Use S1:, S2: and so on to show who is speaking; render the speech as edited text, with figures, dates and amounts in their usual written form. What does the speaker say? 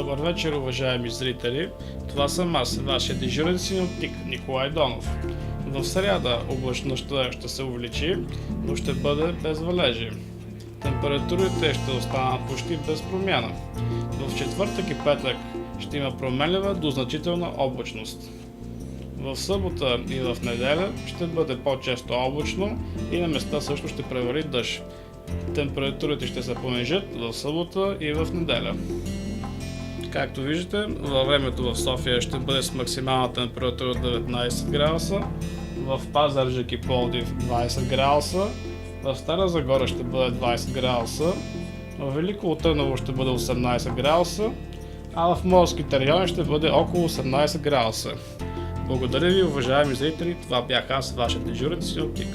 S1: Добър вечер, уважаеми зрители! Това съм аз, вашия дежурен синоптик Николай Донов. В сряда облачността ще се увеличи, но ще бъде без валежи. Температурите ще останат почти без промяна. В четвъртък и петък ще има променлива до значителна облачност. В събота и в неделя ще бъде по-често облачно и на места също ще превали дъжд. Температурите ще се понижат в събота и в неделя. Както виждате, във времето в София ще бъде с максимална температура 19 градуса, в Пазарджик и Пловдив 20 градуса, в Стара Загора ще бъде 20 градуса, в Велико Търново ще бъде 18 градуса, а в морските райони ще бъде около 18 градуса. Благодаря ви, уважаеми зрители, това бях аз, вашия дежурен синоптик.